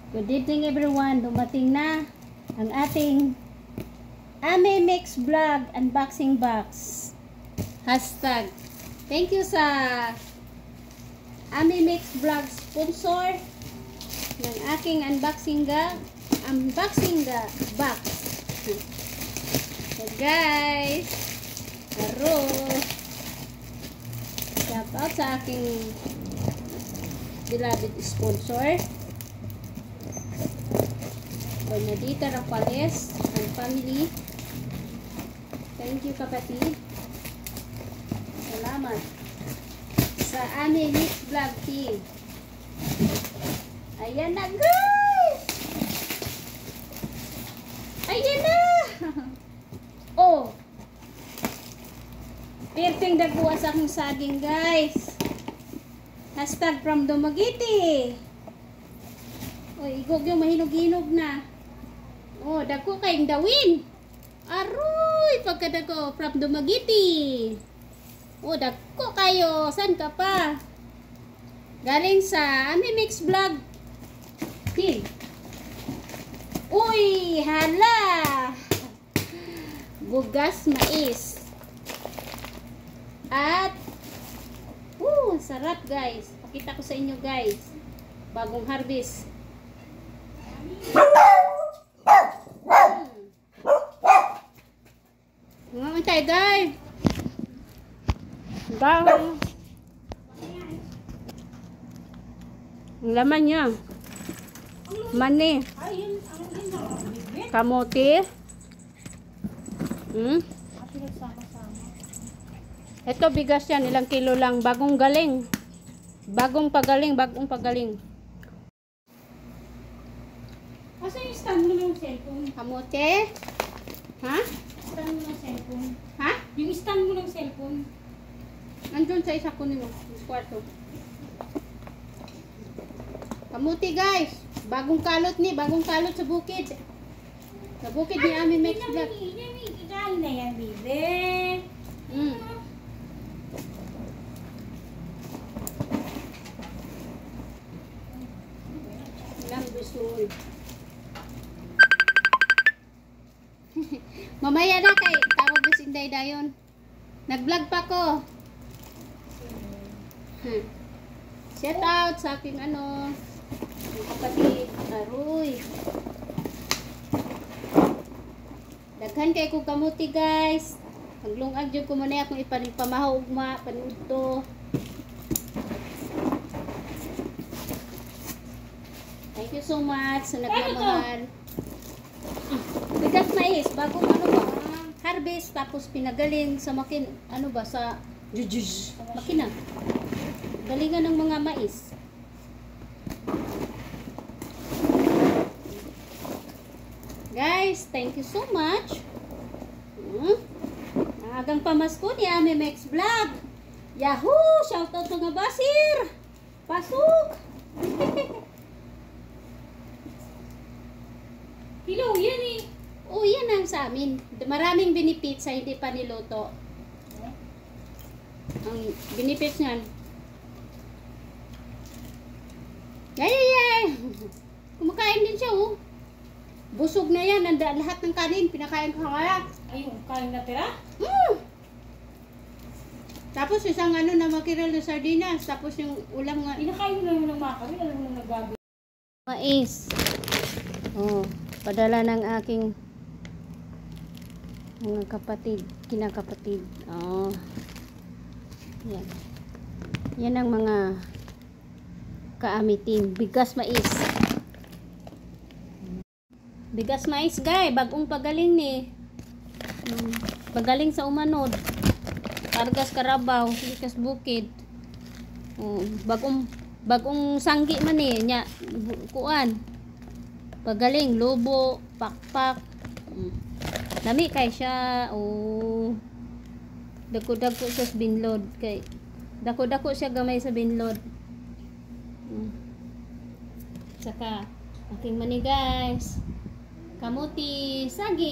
Good evening everyone. Dumating na ang ating Ame Mix Vlog Unboxing Box. Hashtag. Thank you sa Ame Mix Vlog sponsor ng aking unboxing box. So guys, shout out sa aking beloved sponsor. Bernadita Raffales and family. Thank you kapatid. Salamat sa Ame Mix Vlog team. Ayan na guys! Ayan na! Oh! Perting dagbuwa sa akong saging guys. Hashtag from Dumaguete. Oy, igog yung mahinog-hinog na. Oh, dako kayong dawin. Aroy, pagkadako from Dumaguete. Oh, dako kayo. San ka pa? Galing sa Ame Mix Vlog team. Uy, hala. Bugas mais. At sarap guys. Pakita ko sa inyo guys. Bagong harvest. Ngayon tayo guys. Ang laman niya. Mani. Kamote. Ito bigas yan. Ilang kilo lang. Bagong galing. Bagong pagaling. Asa yung stand mo ng cellphone? Kamote. Ha? Stand mo ng cellphone. Ha? Yung stand mo ng cellphone. Nandun sa isa kunin mo. Kwarto. Kamuti guys. Bagong kalot sa bukid. Sa bukid ni Ame Mix Vlog. Ikain na yan, bibe. Ilang gusto. Mamaya na kay tawag na si Inday Dayon. Nag-vlog pa ko. Shout out sa aking kapatid. Aroy. Daghan kay ko kamuti guys. Paglungag jud ko muna akong ipanipamahaw ugma panudto. Thank you so much sa nagmamahal. Bigas mais, bagong harvest tapos pinagaling sa sa makina. Galingan ng mga mais. Guys, thank you so much. Agang pamasko ni Ame Mix Vlog. Yahoo! Shoutout mga basir! Pasok! Hello, yan eh. Oh, yan ang sa amin. Maraming benefits sa hindi pa niluto. Ang benefits niyan. Yay! Kumakain din siya, oh. Busog na yan. Lahat ng kanin, pinakain ko kaya. Ayun, kain na tira? Tapos isang na makiral na sardinas. Tapos yung ulam nga. Inakain mo lang ng makarin. Alam mo lang nagbago. Mais. Oh, padala ng aking mga kinakapatid. Oh. Yan. Yan ang mga kaamitin. Bigas mais. Bigas mais, guys. Bagong pagaling ni. Pagaling sa Umanod. Kargas Karabaw. Bigas Bukid. Oh, bagong sanggi man eh. Nya, kuan. Pagaling. Lobo. Pakpak. Nami kay siya. Oh. Dako-dako siya sa binlod. Kay dako-dako siya gamay sa binlod. Saka aking mani guys. Kamuti saging.